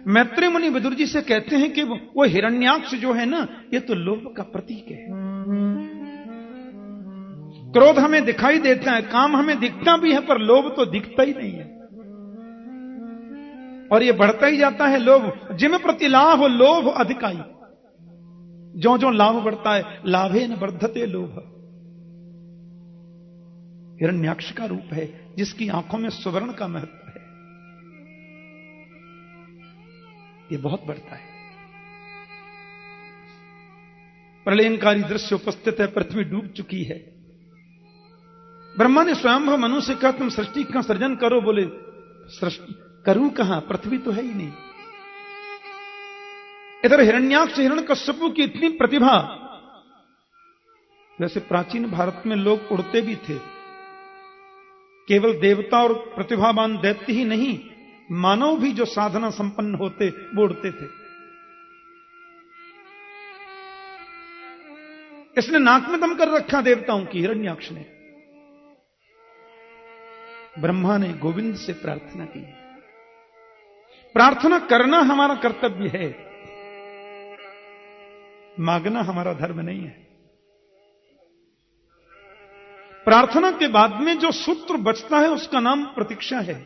मैत्रेय मुनि विदुर जी से कहते हैं कि वो हिरण्याक्ष जो है ना, ये तो लोभ का प्रतीक है। क्रोध हमें दिखाई देता है, काम हमें दिखता भी है, पर लोभ तो दिखता ही नहीं है, और ये बढ़ता ही जाता है लोभ। जिम प्रति लाभ लोभ अधिकाई, जो जो लाभ बढ़ता है, लाभे न वर्धते लोभ। हिरण्याक्ष का रूप है जिसकी आंखों में सुवर्ण का महत्व है, ये बहुत बढ़ता है। प्रलयंकारी दृश्य उपस्थित है, पृथ्वी डूब चुकी है। ब्रह्मा ने स्वयं मनु से कहा तुम सृष्टि का सृजन करो। बोले सृष्टि करूं कहां, पृथ्वी तो है ही नहीं। इधर हिरण्याक्ष हिरण्यकश्यपु की इतनी प्रतिभा। वैसे प्राचीन भारत में लोग उड़ते भी थे, केवल देवता और प्रतिभावान दैत्य ही नहीं, मानव भी जो साधना संपन्न होते वो उड़ते थे। इसने नाक में दम कर रखा देवताओं की, हिरण्याक्ष ने। ब्रह्मा ने गोविंद से प्रार्थना की। प्रार्थना करना हमारा कर्तव्य है, मांगना हमारा धर्म नहीं है। प्रार्थना के बाद में जो सूत्र बचता है उसका नाम प्रतीक्षा है।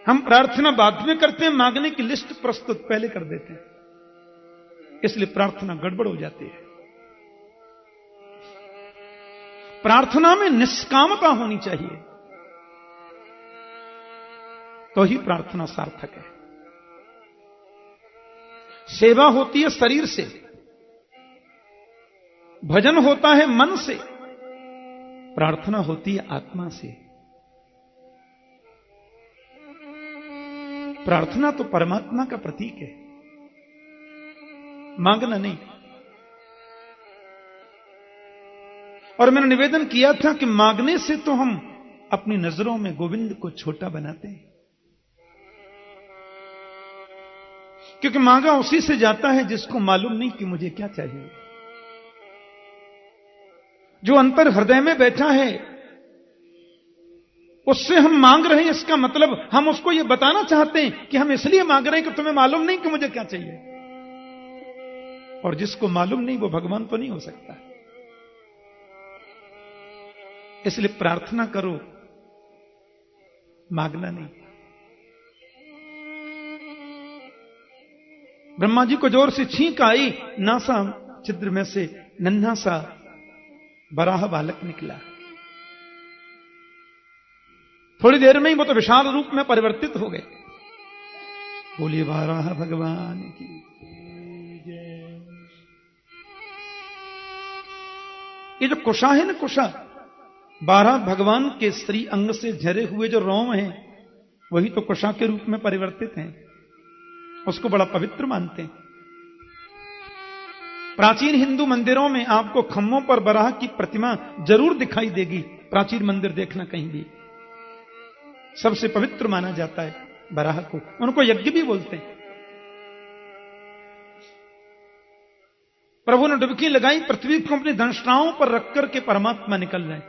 हम प्रार्थना बाद में करते हैं, मांगने की लिस्ट प्रस्तुत पहले कर देते हैं, इसलिए प्रार्थना गड़बड़ हो जाती है। प्रार्थना में निष्कामता होनी चाहिए, तो ही प्रार्थना सार्थक है। सेवा होती है शरीर से, भजन होता है मन से, प्रार्थना होती है आत्मा से। प्रार्थना तो परमात्मा का प्रतीक है, मांगना नहीं। और मैंने निवेदन किया था कि मांगने से तो हम अपनी नजरों में गोविंद को छोटा बनाते हैं, क्योंकि मांगा उसी से जाता है जिसको मालूम नहीं कि मुझे क्या चाहिए। जो अंतर हृदय में बैठा है उससे हम मांग रहे हैं, इसका मतलब हम उसको यह बताना चाहते हैं कि हम इसलिए मांग रहे हैं कि तुम्हें मालूम नहीं कि मुझे क्या चाहिए। और जिसको मालूम नहीं वो भगवान तो नहीं हो सकता। इसलिए प्रार्थना करो, मांगना नहीं। ब्रह्मा जी को जोर से छींक आई, नासा छिद्र में से नन्हा सा बराह बालक निकला। थोड़ी देर में ही वो तो विशाल रूप में परिवर्तित हो गए। बोलिए बाराह भगवान की जय। ये जो कुशा है ना, कुशा 12 भगवान के श्री अंग से झरे हुए जो रोम हैं, वही तो कुशा के रूप में परिवर्तित हैं। उसको बड़ा पवित्र मानते हैं। प्राचीन हिंदू मंदिरों में आपको खम्भों पर बराह की प्रतिमा जरूर दिखाई देगी। प्राचीन मंदिर देखना कहीं भी, सबसे पवित्र माना जाता है बराह को। उनको यज्ञ भी बोलते हैं। प्रभु ने डुबकी लगाई, पृथ्वी को अपनी दंष्ट्राओं पर रख करके परमात्मा निकल रहे।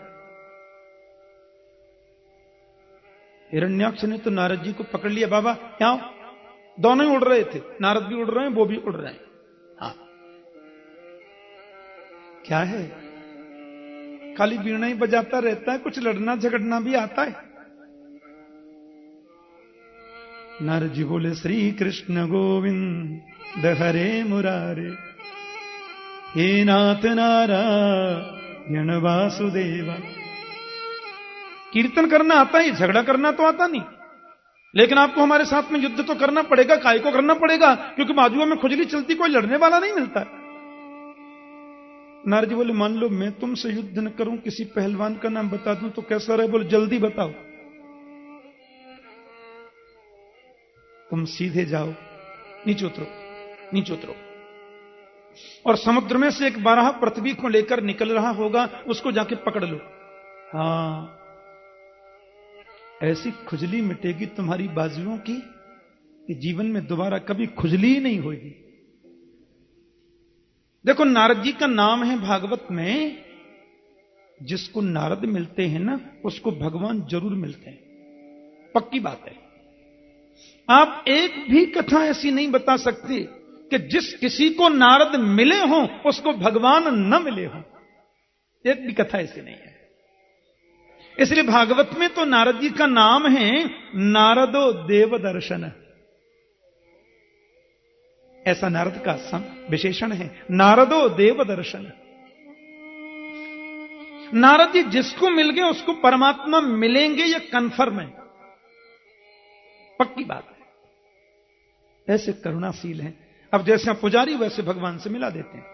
हिरण्याक्ष ने तो नारद जी को पकड़ लिया। बाबा क्या, दोनों ही उड़ रहे थे, नारद भी उड़ रहे हैं, वो भी उड़ रहे हैं। हाँ, क्या है, खाली वीणा ही बजाता रहता है, कुछ लड़ना झगड़ना भी आता है। नारद जी बोले श्री कृष्ण गोविंद हरे मुरारे, हे नाथ नारायण वासुदेवा। कीर्तन करना आता है, झगड़ा करना तो आता नहीं, लेकिन आपको हमारे साथ में युद्ध तो करना पड़ेगा। काय को करना पड़ेगा? क्योंकि बाजुओं में खुजली चलती, कोई लड़ने वाला नहीं मिलता। नारद जी बोले मान लो मैं तुमसे युद्ध न करूं, किसी पहलवान का नाम बता दूं तो कैसा रहे? बोले जल्दी बताओ। तुम सीधे जाओ, नीचे उतरो, नीचे उतरो। और समुद्र में से एक बारह पृथ्वी को लेकर निकल रहा होगा, उसको जाके पकड़ लो। हाँ, ऐसी खुजली मिटेगी तुम्हारी बाजुओं की कि जीवन में दोबारा कभी खुजली ही नहीं होगी। देखो, नारद जी का नाम है भागवत में, जिसको नारद मिलते हैं ना, उसको भगवान जरूर मिलते हैं। पक्की बात है। आप एक भी कथा ऐसी नहीं बता सकते कि जिस किसी को नारद मिले हों उसको भगवान न मिले हों। एक भी कथा ऐसी नहीं है। इसलिए भागवत में तो नारद जी का नाम है नारदो देव दर्शन। ऐसा नारद का विशेषण है, नारदो देव दर्शन। नारद जी जिसको मिल गए उसको परमात्मा मिलेंगे, यह कन्फर्म है, पक्की बात है। ऐसे करुणाशील हैं। अब जैसे पुजारी वैसे भगवान से मिला देते हैं।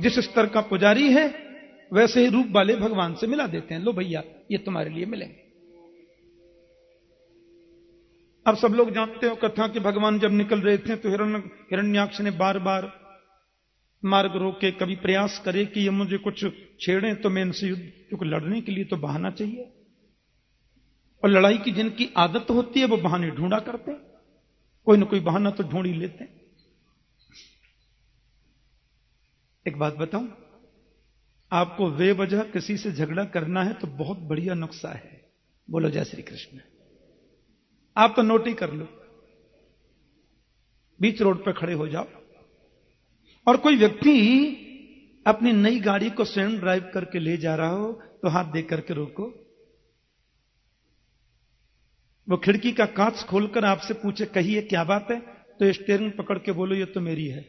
जिस स्तर का पुजारी है वैसे ही रूप वाले भगवान से मिला देते हैं। लो भैया ये तुम्हारे लिए मिलेंगे। अब सब लोग जानते हो कथा कि भगवान जब निकल रहे थे तो हिरण्याक्ष ने बार बार मार्ग रोके, कभी प्रयास करे कि ये मुझे कुछ छेड़े तो मैं इनसे युद्ध, क्योंकि लड़ने के लिए तो बहाना चाहिए, और लड़ाई की जिनकी आदत होती है वो बहाने ढूंढा करते हैं, कोई ना कोई बहाना तो ढूंढ ही लेते हैं। एक बात बताऊं, आपको बेवजह किसी से झगड़ा करना है तो बहुत बढ़िया नुस्खा है। बोलो जय श्री कृष्ण। आप तो नोट ही कर लो, बीच रोड पर खड़े हो जाओ और कोई व्यक्ति अपनी नई गाड़ी को स्वयं ड्राइव करके ले जा रहा हो तो हाथ दे करके रोको। वो खिड़की का कांच खोलकर आपसे पूछे कहिए क्या बात है, तो स्टीयरिंग पकड़ के बोलो ये तो मेरी है।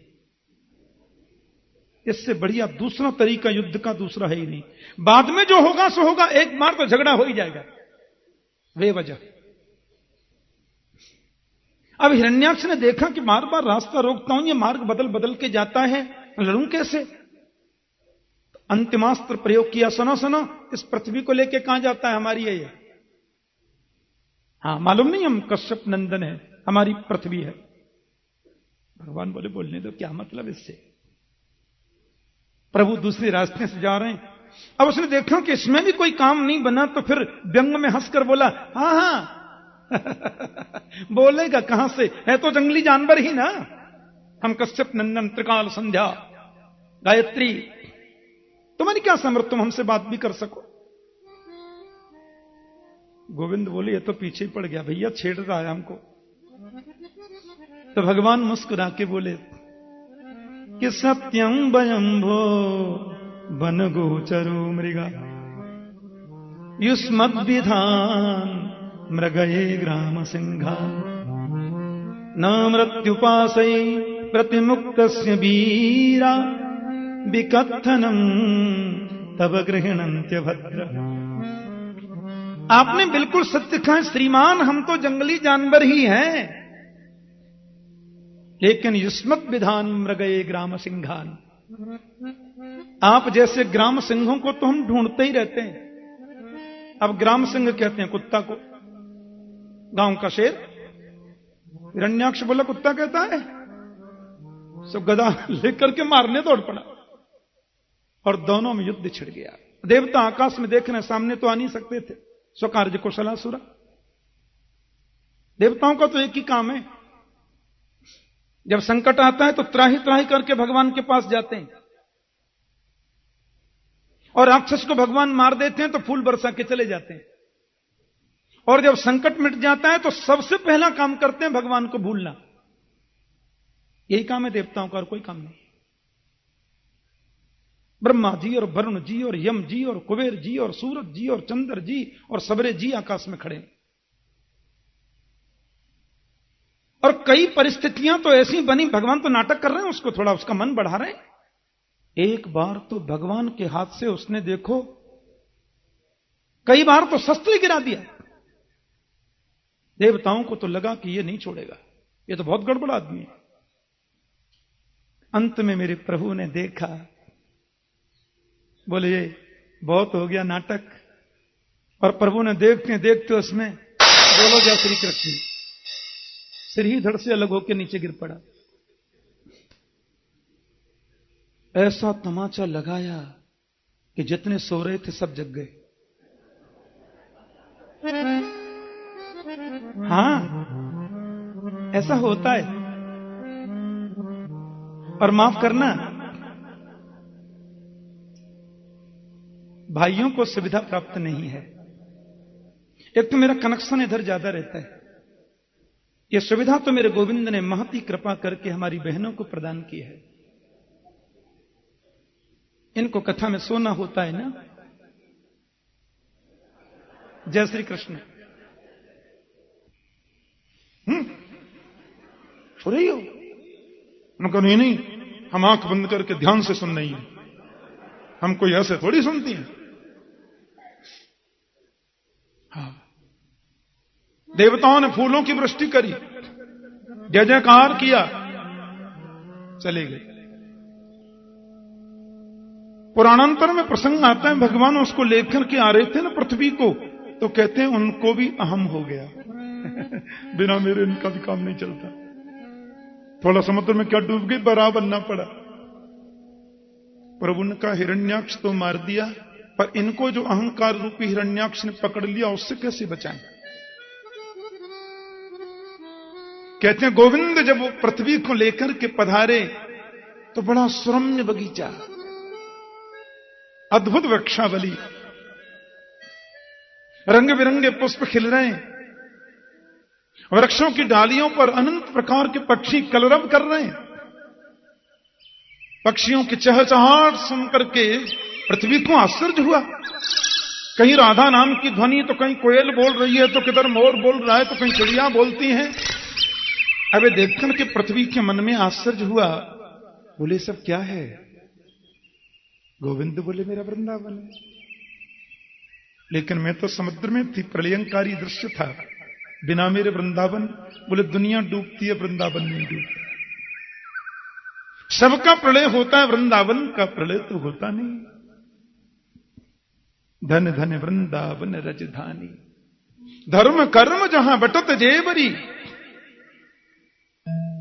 इससे बढ़िया दूसरा तरीका युद्ध का दूसरा है ही नहीं। बाद में जो होगा सो होगा, एक बार तो झगड़ा हो ही जाएगा बेवजह। अब हिरण्याक्ष ने देखा कि बार बार रास्ता रोकता हूं, ये मार्ग बदल बदल के जाता है, लड़ूं कैसे? अंतिमास्त्र प्रयोग किया। सुनो सुनो, इस पृथ्वी को लेके कहां जाता है? हमारी है ये। हाँ मालूम नहीं, हम कश्यप नंदन है, हमारी पृथ्वी है। भगवान बोले बोलने दो, क्या मतलब इससे? प्रभु दूसरे रास्ते से जा रहे हैं। अब उसने देखा कि इसमें भी कोई काम नहीं बना तो फिर व्यंग में हंसकर बोला हाँ हाँ बोलेगा कहां से, है तो जंगली जानवर ही ना। हम कश्यप नंदन त्रिकाल संध्या गायत्री, तुम्हारी क्या समर्थ, तुम हमसे बात भी कर सको। गोविंद बोले ये तो पीछे ही पड़ गया भैया, छेड़ रहा है हमको। तो भगवान मुस्कुरा के बोले कि सत्यं वयंभो वन गोचरो मृगा युष्मद्विधान मृगये ग्राम सिंहा न मृत्युपासै प्रतिमुक्तस्य वीरा विकथनं तब गृह्णन्त्य भद्र। आपने बिल्कुल सत्य कहा श्रीमान, हम तो जंगली जानवर ही हैं, लेकिन युष्मत विधान मृगये ग्राम सिंहान, आप जैसे ग्राम सिंहों को तो हम ढूंढते ही रहते हैं। अब ग्राम सिंह कहते हैं कुत्ता को, गांव का शेर। हिरण्याक्ष बोला कुत्ता कहता है, सो गदा लेकर के मारने दौड़ पड़ा और दोनों में युद्ध छिड़ गया। देवता आकाश में देख रहे, सामने तो आ नहीं सकते थे। स्वकार्य कुशलासुरा, देवताओं का तो एक ही काम है, जब संकट आता है तो त्राही त्राही करके भगवान के पास जाते हैं, और राक्षस को भगवान मार देते हैं तो फूल बरसा के चले जाते हैं। और जब संकट मिट जाता है तो सबसे पहला काम करते हैं भगवान को भूलना। यही काम है देवताओं का, और कोई काम नहीं। ब्रह्मा जी और वरुण जी और यम जी और कुबेर जी और सूरज जी और चंद्र जी और सबरे जी आकाश में खड़े। और कई परिस्थितियां तो ऐसी बनी, भगवान तो नाटक कर रहे हैं, उसको थोड़ा उसका मन बढ़ा रहे हैं। एक बार तो भगवान के हाथ से उसने देखो, कई बार तो शस्त्र गिरा दिया। देवताओं को तो लगा कि ये नहीं छोड़ेगा, ये तो बहुत गड़बड़ आदमी है। अंत में मेरे प्रभु ने देखा, बोले ये बहुत हो गया नाटक। और प्रभु ने देखते देखते उसमें बोलो जय श्री कृष्ण, सिर ही धड़ से अलग होकर नीचे गिर पड़ा। ऐसा तमाचा लगाया कि जितने सो रहे थे सब जग गए। हां ऐसा होता है। और माफ करना, भाइयों को सुविधा प्राप्त नहीं है, एक तो मेरा कनेक्शन इधर ज्यादा रहता है। यह सुविधा तो मेरे गोविंद ने महती कृपा करके हमारी बहनों को प्रदान की है। इनको कथा में सोना होता है ना। जय श्री कृष्ण। सो रही हो? मैं कहा नहीं, हम आंख बंद करके ध्यान से सुन रही है, हम कोई ऐसे थोड़ी सुनती हैं। हाँ, देवताओं ने फूलों की वृष्टि करी, जय जयकार किया, चले गए। पुराणांतर में प्रसंग आता है, भगवान उसको लेकर के आ रहे थे ना पृथ्वी को, तो कहते हैं उनको भी अहम हो गया। बिना मेरे इनका भी काम नहीं चलता। थोड़ा समुद्र में क्या डूब गई, बराबर ना पड़ा। प्रभु ने कहा हिरण्याक्ष तो मार दिया, पर इनको जो अहंकार रूपी हिरण्याक्ष ने पकड़ लिया उससे कैसे बचाएं? कहते हैं गोविंद जब वो पृथ्वी को लेकर के पधारे तो बड़ा सुरम्य बगीचा, अद्भुत वृक्षावली, रंग बिरंगे पुष्प खिल रहे हैं, वृक्षों की डालियों पर अनंत प्रकार के पक्षी कलरव कर रहे हैं। पक्षियों की चहचहाट सुनकर के पृथ्वी को आश्चर्य हुआ। कहीं राधा नाम की ध्वनि, तो कहीं कोयल बोल रही है, तो किधर मोर बोल रहा है, तो कहीं चिड़िया बोलती हैं। अबे देखकर के पृथ्वी के मन में आश्चर्य हुआ। बोले सब क्या है? गोविंद बोले मेरा वृंदावन है। लेकिन मैं तो समुद्र में थी, प्रलयंकारी दृश्य था, बिना मेरे वृंदावन। बोले दुनिया डूबती है, वृंदावन नहीं डूबता। सबका प्रलय होता है, वृंदावन का प्रलय तो होता नहीं। धन धन वृंदावन रजधानी, धर्म कर्म जहां बटत जेवरी,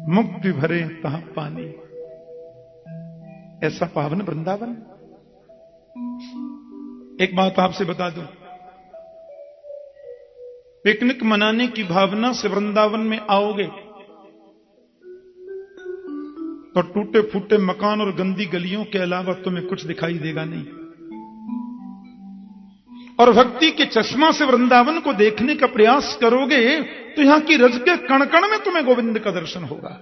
मुक्ति भरे तहां पानी। ऐसा पावन वृंदावन। एक बात आपसे बता दूं, पिकनिक मनाने की भावना से वृंदावन में आओगे तो टूटे फूटे मकान और गंदी गलियों के अलावा तुम्हें कुछ दिखाई देगा नहीं। और भक्ति के चश्मा से वृंदावन को देखने का प्रयास करोगे तो यहां की रज के कण कण में तुम्हें गोविंद का दर्शन होगा।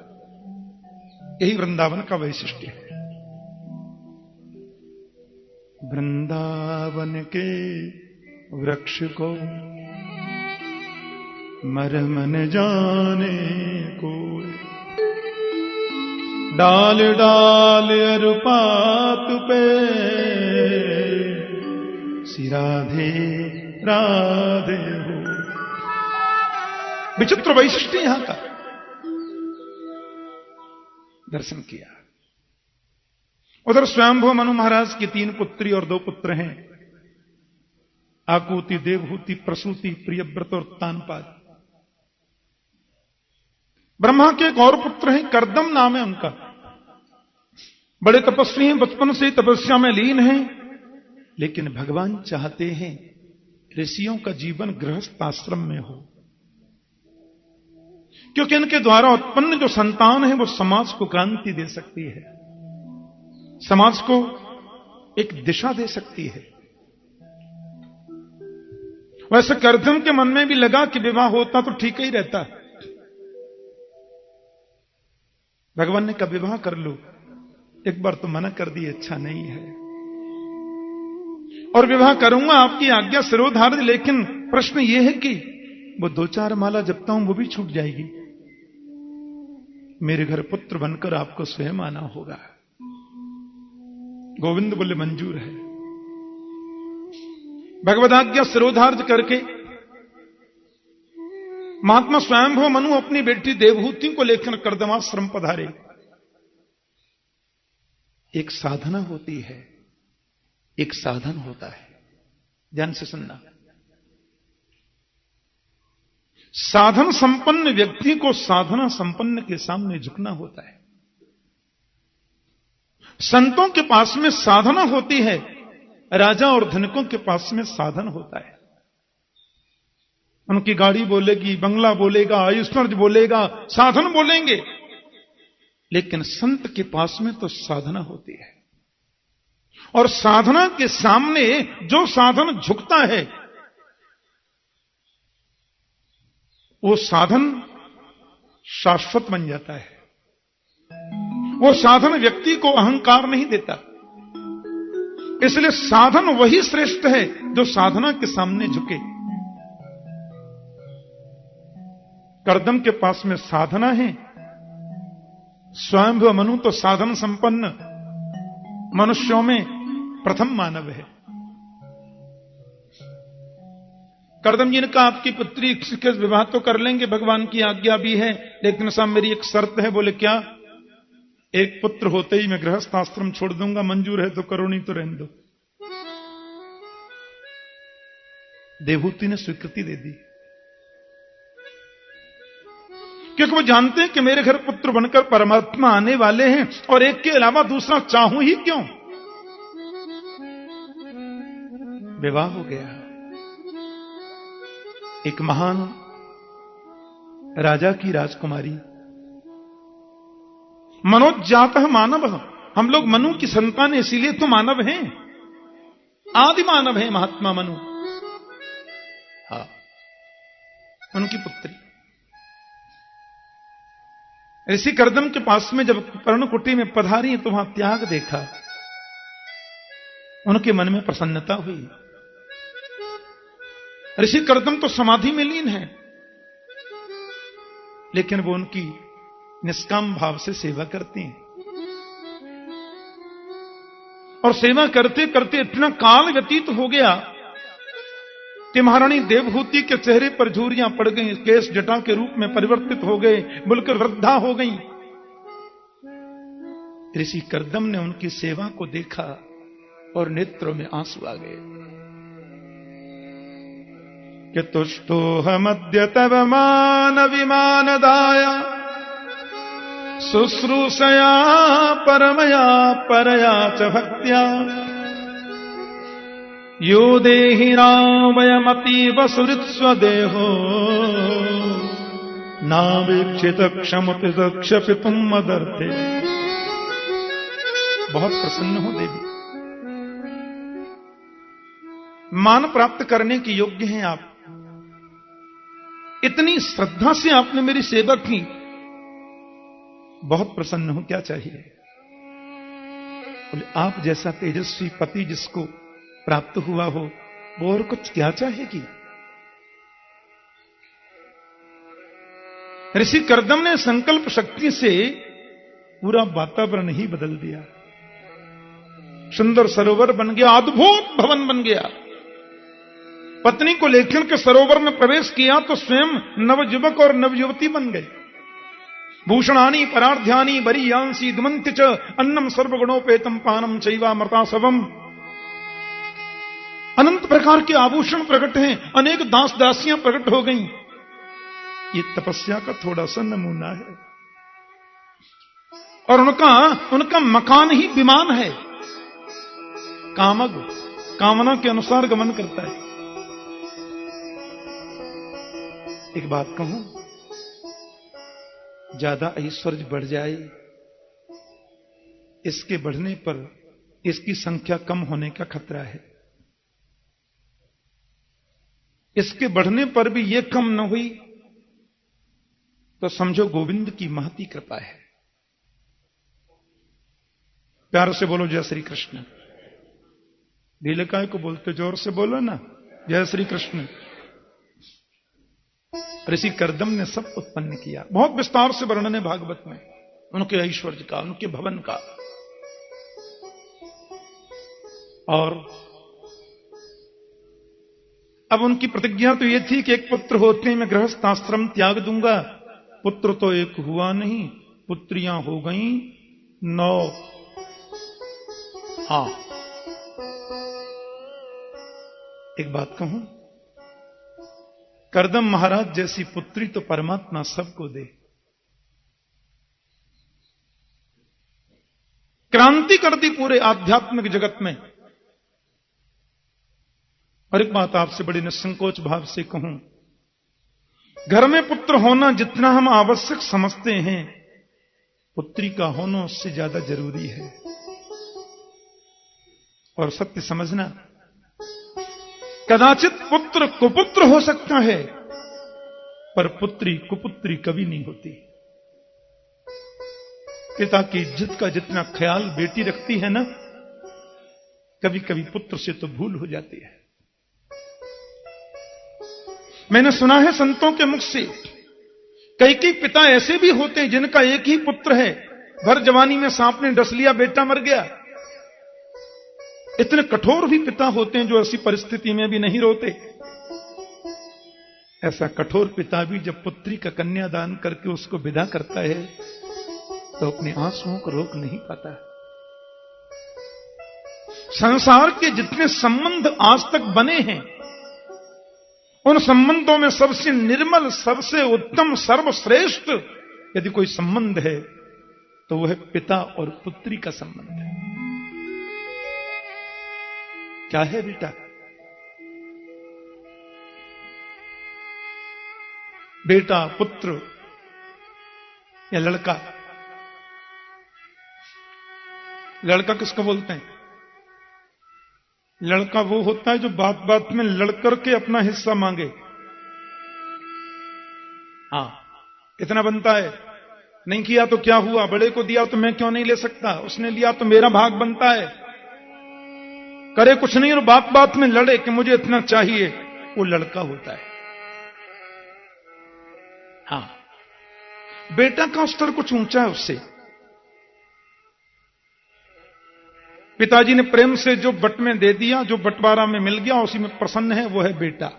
यही वृंदावन का वैशिष्ट्य है। वृंदावन के वृक्ष को मरम न जाने को, डाल डाल अरुपात पे सी राधे राधे हो। विचित्र वैशिष्ट्य यहां का। दर्शन किया। उधर स्वयंभू मनु महाराज की 3 पुत्री और 2 पुत्र हैं, आकुति, देवहूति, प्रसूति, प्रियव्रत और तानपाद। ब्रह्मा के एक और पुत्र हैं, करदम नाम है उनका। बड़े तपस्वी हैं, बचपन से तपस्या में लीन हैं। लेकिन भगवान चाहते हैं ऋषियों का जीवन गृहस्थ आश्रम में हो, क्योंकि इनके द्वारा उत्पन्न जो संतान है वो समाज को क्रांति दे सकती है, समाज को एक दिशा दे सकती है। वैसे करदम के मन में भी लगा कि विवाह होता तो ठीक ही रहता। भगवान ने कहा विवाह कर लो। एक बार तो मना कर दी, अच्छा नहीं है, और विवाह करूंगा आपकी आज्ञा सिरोधार्य। लेकिन प्रश्न यह है कि वो 2-4 माला जपता हूं वो भी छूट जाएगी। मेरे घर पुत्र बनकर आपको स्वयं आना होगा। गोविंद बोले मंजूर है। भगवदाज्ञा सिरोधार्य करके महात्मा स्वयंभू मनु अपनी बेटी देवहूति को लेकर कर्दमाश्रम पधारे। एक साधना होती है, एक साधन होता है। ध्यान से सुनना। साधन संपन्न व्यक्ति को साधना संपन्न के सामने झुकना होता है। संतों के पास में साधना होती है, राजा और धनिकों के पास में साधन होता है। उनकी गाड़ी बोलेगी, बंगला बोलेगा, ऐश्वर्य बोलेगा, साधन बोलेंगे। लेकिन संत के पास में तो साधना होती है, और साधना के सामने जो साधन झुकता है वो साधन शाश्वत बन जाता है। वो साधन व्यक्ति को अहंकार नहीं देता। इसलिए साधन वही श्रेष्ठ है जो साधना के सामने झुके। कर्दम के पास में साधना है। स्वयंभू मनु तो साधन संपन्न मनुष्यों में प्रथम मानव है। कर्दम जी ने कहा आपकी पुत्री के विवाह तो कर लेंगे, भगवान की आज्ञा भी है, लेकिन साहब मेरी एक शर्त है। बोले क्या? एक पुत्र होते ही मैं गृहस्थ आश्रम छोड़ दूंगा, मंजूर है तो करो, नहीं तो रहने दो। देवहूति ने स्वीकृति दे दी, क्योंकि वो जानते हैं कि मेरे घर पुत्र बनकर परमात्मा आने वाले हैं और एक के अलावा दूसरा चाहूं ही क्यों। विवाह हो गया। एक महान राजा की राजकुमारी, मनोजातः मानव, हम लोग मनु की संतान, इसीलिए तो मानव हैं, आदि मानव हैं महात्मा मनु। हाँ, उनकी पुत्री ऋषि कर्दम के पास में जब पर्णकुटी में पधारी तो वहां त्याग देखा, उनके मन में प्रसन्नता हुई। ऋषि कर्दम तो समाधि में लीन है, लेकिन वो उनकी निष्काम भाव से सेवा करते हैं। और सेवा करते करते इतना काल व्यतीत हो गया कि महारानी देवहूति के चेहरे पर झुर्रियां पड़ गई, केस जटा के रूप में परिवर्तित हो गए, बिल्कुल वृद्धा हो गई। ऋषि कर्दम ने उनकी सेवा को देखा और नेत्रों में आंसू आ गए कि तुष्टोऽहमद्य तव मान विमानदाय शुश्रूषया परमया परया च भक्त्या यो देहि रामयमतीव सुहृत्स्वदेहो नावीक्षित क्षमति दक्षपितुं मदर्थे। बहुत प्रसन्न हो देवी, मान प्राप्त करने के योग्य हैं आप। इतनी श्रद्धा से आपने मेरी सेवा की, बहुत प्रसन्न हूं, क्या चाहिए? बोले आप जैसा तेजस्वी पति जिसको प्राप्त हुआ हो, वो और कुछ क्या चाहेगी? ऋषि कर्दम ने संकल्प शक्ति से पूरा वातावरण ही बदल दिया। सुंदर सरोवर बन गया, अद्भुत भवन बन गया। पत्नी को लेकर के सरोवर में प्रवेश किया तो स्वयं नवयुवक और नवयुवती बन गए। भूषणानि परार्ध्यानि वरीयांसी दुमंति च अन्नम सर्वगुणोपेतम पानम चैवामृतासवम। अनंत प्रकार के आभूषण प्रकट हैं, अनेक दास दासियां प्रकट हो गईं। ये तपस्या का थोड़ा सा नमूना है। और उनका मकान ही विमान है। कामग कामना के अनुसार गमन करता है। एक बात कहूं, ज्यादा ऐश्वर्य बढ़ जाए, इसके बढ़ने पर इसकी संख्या कम होने का खतरा है। इसके बढ़ने पर भी ये कम न हुई तो समझो गोविंद की महती कृपा है। प्यार से बोलो जय श्री कृष्ण। ढीले काय को बोलते, जोर से बोलो ना, जय श्री कृष्ण। ऋषि कर्दम ने सब उत्पन्न किया। बहुत विस्तार से वर्णन है भागवत में उनके ऐश्वर्य का, उनके भवन का। और अब उनकी प्रतिज्ञा तो यह थी कि एक पुत्र होते ही मैं गृहस्थ आश्रम त्याग दूंगा। पुत्र तो एक हुआ नहीं, पुत्रियां हो गईं 9। हाँ, एक बात कहूं, कर्दम महाराज जैसी पुत्री तो परमात्मा सबको दे। क्रांति कर दी पूरे आध्यात्मिक जगत में। और एक बात आपसे बड़ी निसंकोच भाव से कहूं, घर में पुत्र होना जितना हम आवश्यक समझते हैं, पुत्री का होना उससे ज्यादा जरूरी है। और सत्य समझना, कदाचित पुत्र कुपुत्र हो सकता है, पर पुत्री कुपुत्री कभी नहीं होती। पिता की इज्जत का जितना ख्याल बेटी रखती है ना, कभी कभी पुत्र से तो भूल हो जाती है। मैंने सुना है संतों के मुख से, कई पिता ऐसे भी होते हैं जिनका एक ही पुत्र है, भर जवानी में सांप ने डस लिया, बेटा मर गया। इतने कठोर भी पिता होते हैं जो ऐसी परिस्थिति में भी नहीं रोते। ऐसा कठोर पिता भी जब पुत्री का कन्यादान करके उसको विदा करता है तो अपने आंसुओं को रोक नहीं पाता। संसार के जितने संबंध आज तक बने हैं, उन संबंधों में सबसे निर्मल, सबसे उत्तम, सर्वश्रेष्ठ यदि कोई संबंध है तो वह पिता और पुत्री का संबंध है। क्या है बेटा? बेटा, पुत्र या लड़का? लड़का किसको बोलते हैं? लड़का वो होता है जो बात बात में लड़कर के अपना हिस्सा मांगे। हाँ, कितना बनता है? नहीं किया तो क्या हुआ? बड़े को दिया तो मैं क्यों नहीं ले सकता? उसने लिया तो मेरा भाग बनता है। करे कुछ नहीं और बात बात में लड़े कि मुझे इतना चाहिए, वो लड़का होता है। हाँ, बेटा का स्तर कुछ ऊंचा है उससे। पिताजी ने प्रेम से जो बट में दे दिया, जो बंटवारा में मिल गया उसी में प्रसन्न है, वो है बेटा।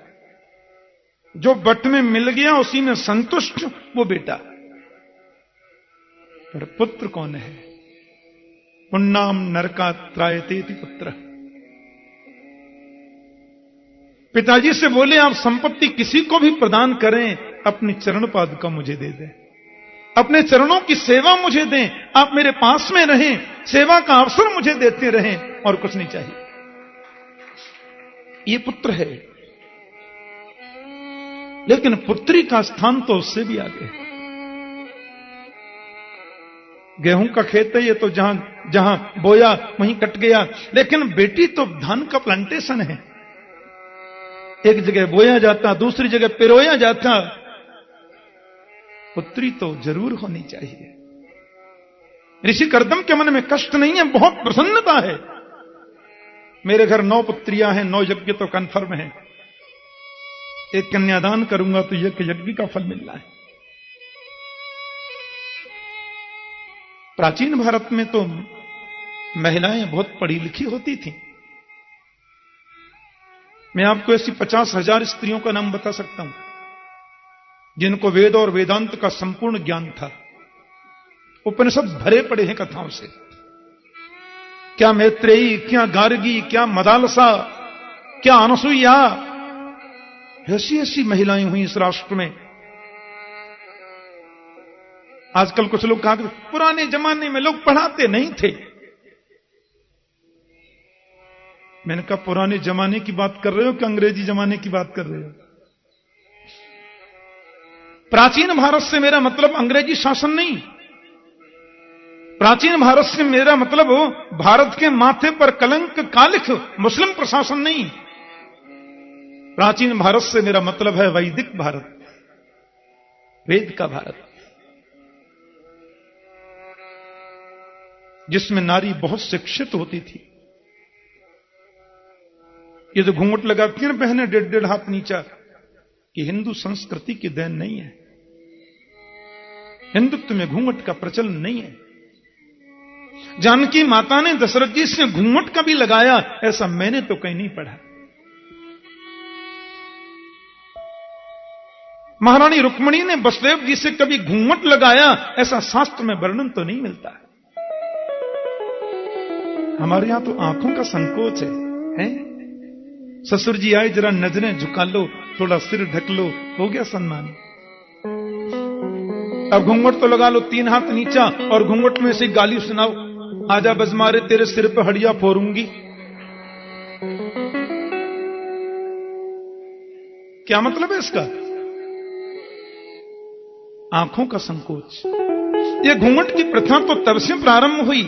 जो बट में मिल गया उसी में संतुष्ट, वो बेटा। पर पुत्र कौन है? पुण्णाम नरका त्रायतेति पुत्र। पिताजी से बोले आप संपत्ति किसी को भी प्रदान करें, अपनी चरण पादुका मुझे दे दें, अपने चरणों की सेवा मुझे दें, आप मेरे पास में रहें, सेवा का अवसर मुझे देते रहें, और कुछ नहीं चाहिए। ये पुत्र है। लेकिन पुत्री का स्थान तो उससे भी आगे है। गेहूं का खेत है ये तो, जहां जहां बोया वहीं कट गया, लेकिन बेटी तो धान का प्लांटेशन है। एक जगह बोया जाता, दूसरी जगह पिरोया जाता। पुत्री तो जरूर होनी चाहिए। ऋषि कर्दम के मन में कष्ट नहीं है, बहुत प्रसन्नता है। मेरे घर 9 पुत्रियां हैं, 9 यज्ञ तो कन्फर्म है। एक कन्यादान करूंगा तो यज्ञ का फल मिलना है। प्राचीन भारत में तो महिलाएं बहुत पढ़ी लिखी होती थीं। मैं आपको ऐसी 50,000 स्त्रियों का नाम बता सकता हूं जिनको वेद और वेदांत का संपूर्ण ज्ञान था। उपनिषद भरे पड़े हैं कथाओं से। क्या मैत्रेयी, क्या गार्गी, क्या मदालसा, क्या अनसुईया, ऐसी ऐसी महिलाएं हुई इस राष्ट्र में। आजकल कुछ लोग कहा कि पुराने जमाने में लोग पढ़ाते नहीं थे। मैंने कहा पुराने जमाने की बात कर रहे हो कि अंग्रेजी जमाने की बात कर रहे हो? प्राचीन भारत से मेरा मतलब अंग्रेजी शासन नहीं। प्राचीन भारत से मेरा मतलब भारत के माथे पर कलंक कालिख मुस्लिम प्रशासन नहीं। प्राचीन भारत से मेरा मतलब है वैदिक भारत, वेद का भारत, जिसमें नारी बहुत शिक्षित होती थी। ये जो घूंघट लगाती है ना बहने 1.5 हाथ नीचा, ये हिंदू संस्कृति की देन नहीं है। हिंदुत्व में घूंघट का प्रचलन नहीं है। जानकी माता ने दशरथ जी से घूंघट का भी लगाया, ऐसा मैंने तो कहीं नहीं पढ़ा। महारानी रुक्मिणी ने वसुदेव जी से कभी घूंघट लगाया, ऐसा शास्त्र में वर्णन तो नहीं मिलता। हमारे यहां तो आंखों का संकोच है? ससुर जी आए, जरा नजरें झुका लो, थोड़ा सिर ढक लो, हो गया सम्मान। अब घूंघट तो लगा लो 3 हाथ नीचा और घूंघट में से गाली सुनाओ, आजा बजमारे तेरे सिर पे हड़िया फोड़ूंगी। क्या मतलब है इसका? आंखों का संकोच। यह घूंघट की प्रथा तो तब से प्रारंभ हुई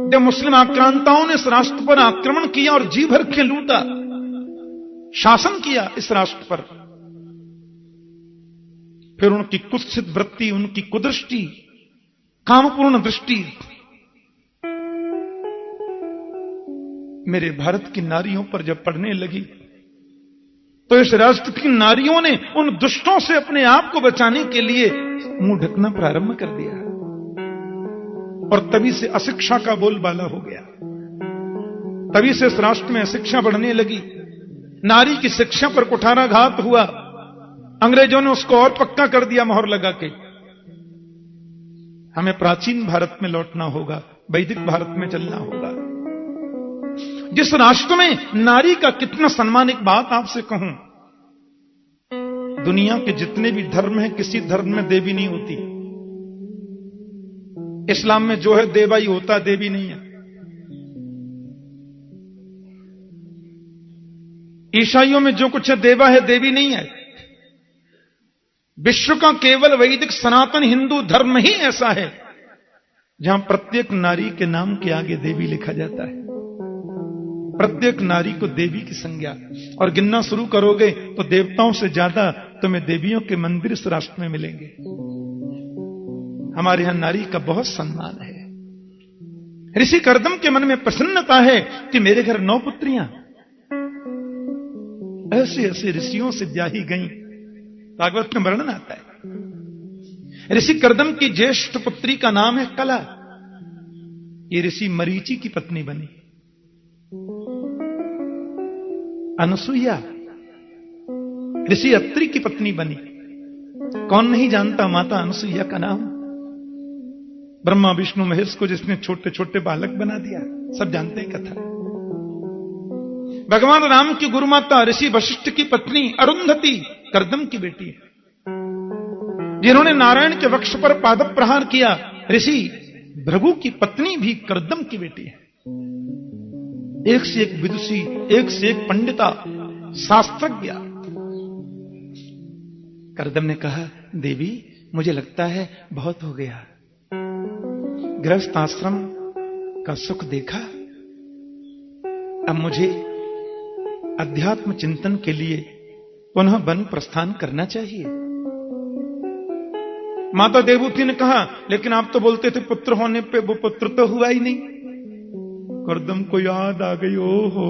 जब मुस्लिम आक्रांताओं ने इस राष्ट्र पर आक्रमण किया और जी भर के लूटा, शासन किया इस राष्ट्र पर। फिर उनकी कुत्सित वृत्ति, उनकी कुदृष्टि, कामपूर्ण दृष्टि मेरे भारत की नारियों पर जब पड़ने लगी, तो इस राष्ट्र की नारियों ने उन दुष्टों से अपने आप को बचाने के लिए मुंह ढकना प्रारंभ कर दिया, और तभी से अशिक्षा का बोलबाला हो गया। तभी से इस राष्ट्र में अशिक्षा बढ़ने लगी। नारी की शिक्षा पर कुठाराघात हुआ। अंग्रेजों ने उसको और पक्का कर दिया मोहर लगा के। हमें प्राचीन भारत में लौटना होगा, वैदिक भारत में चलना होगा, जिस राष्ट्र में नारी का कितना सम्मान। एक बात आपसे कहूं, दुनिया के जितने भी धर्म हैं, किसी धर्म में देवी नहीं होती। इस्लाम में जो है देवा ही होता, देवी नहीं है। ईसाइयों में जो कुछ है देवा है, देवी नहीं है। विश्व का केवल वैदिक सनातन हिंदू धर्म ही ऐसा है जहां प्रत्येक नारी के नाम के आगे देवी लिखा जाता है। प्रत्येक नारी को देवी की संज्ञा, और गिनना शुरू करोगे तो देवताओं से ज्यादा तुम्हें देवियों के मंदिर इस राष्ट्र में मिलेंगे। हमारे यहां नारी का बहुत सम्मान है। ऋषि कर्दम के मन में प्रसन्नता है कि मेरे घर 9 पुत्रियां ऐसे ऐसे ऋषियों से ब्याही गईं। भागवत में वर्णन आता है। ऋषि कर्दम की ज्येष्ठ पुत्री का नाम है कला। ये ऋषि मरीचि की पत्नी बनी। अनसुईया ऋषि अत्रि की पत्नी बनी। कौन नहीं जानता माता अनसुईया का नाम? ब्रह्मा विष्णु महेश को जिसने छोटे छोटे बालक बना दिया, सब जानते हैं कथा। भगवान राम की गुरुमाता ऋषि वशिष्ठ की पत्नी अरुंधति कर्दम की बेटी है, जिन्होंने नारायण के वक्ष पर पाद प्रहार किया। ऋषि भृगु की पत्नी भी कर्दम की बेटी है। एक से एक विदुषी, एक से एक पंडिता, शास्त्रज्ञ। कर्दम ने कहा, देवी मुझे लगता है बहुत हो गया। गृहस्थ आश्रम का सुख देखा, अब मुझे अध्यात्म चिंतन के लिए पुनः वन प्रस्थान करना चाहिए। माता देवहूति ने कहा, लेकिन आप तो बोलते थे पुत्र होने पे, वो पुत्र तो हुआ ही नहीं। कर्दम को याद आ गई, ओहो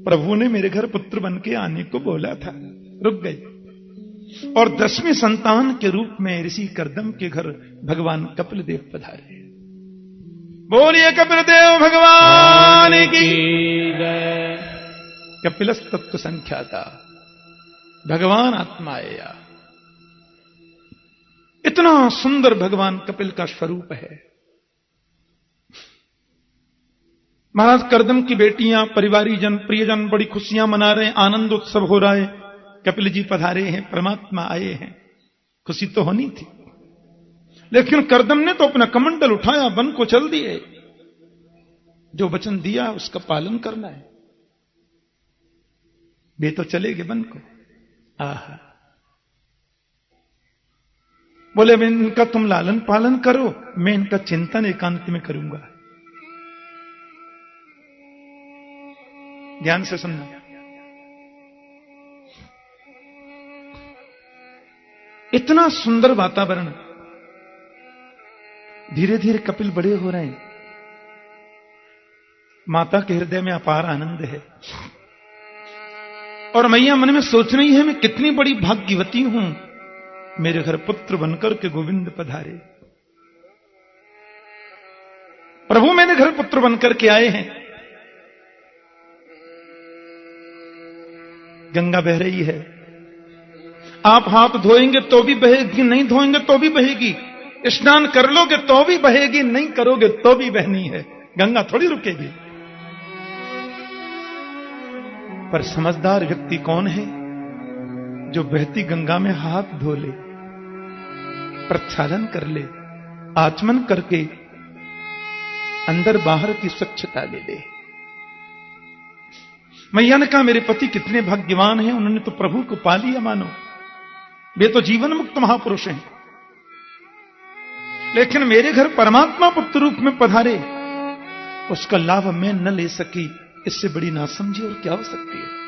प्रभु ने मेरे घर पुत्र बन के आने को बोला था। रुक गई, और 10वें संतान के रूप में ऋषि कर्दम के घर भगवान कपिल देव पधारे। बोलिए कपिल देव भगवान की। कपिलस तत्व संख्याता भगवान आत्माया। इतना सुंदर भगवान कपिल का स्वरूप है। महाराज कर्दम की बेटियां, परिवारीजन, प्रियजन बड़ी खुशियां मना रहे हैं, आनंद उत्सव हो रहा है। कपिल जी पधारे हैं, परमात्मा आए हैं, खुशी तो होनी थी। लेकिन कर्दम ने तो अपना कमंडल उठाया, वन को चल दिए। जो वचन दिया उसका पालन करना है। वे तो चले गए वन को। आहा, बोले इनका तुम लालन पालन करो, मैं इनका चिंतन एकांत में करूंगा। ध्यान से सुनना। इतना सुंदर वातावरण। धीरे धीरे कपिल बड़े हो रहे हैं। माता के हृदय में अपार आनंद है, और मैया मन में सोच रही है, मैं कितनी बड़ी भाग्यवती हूं, मेरे घर पुत्र बनकर के गोविंद पधारे। प्रभु मेरे घर पुत्र बनकर के आए हैं। गंगा बह रही है। आप हाथ धोएंगे तो भी बहेगी, नहीं धोएंगे तो भी बहेगी। स्नान कर लोगे तो भी बहेगी, नहीं करोगे तो भी बहनी है। गंगा थोड़ी रुकेगी। पर समझदार व्यक्ति कौन है? जो बहती गंगा में हाथ धो ले, प्रक्षालन कर ले, आचमन करके अंदर बाहर की स्वच्छता ले ले। मैया ने कहा, मेरे पति कितने भाग्यवान हैं, उन्होंने तो प्रभु को पा लिया मानो। वे तो जीवन मुक्त महापुरुष हैं। लेकिन मेरे घर परमात्मा पुत्र रूप में पधारे, उसका लाभ मैं न ले सकी, इससे बड़ी नासमझी और क्या हो सकती है।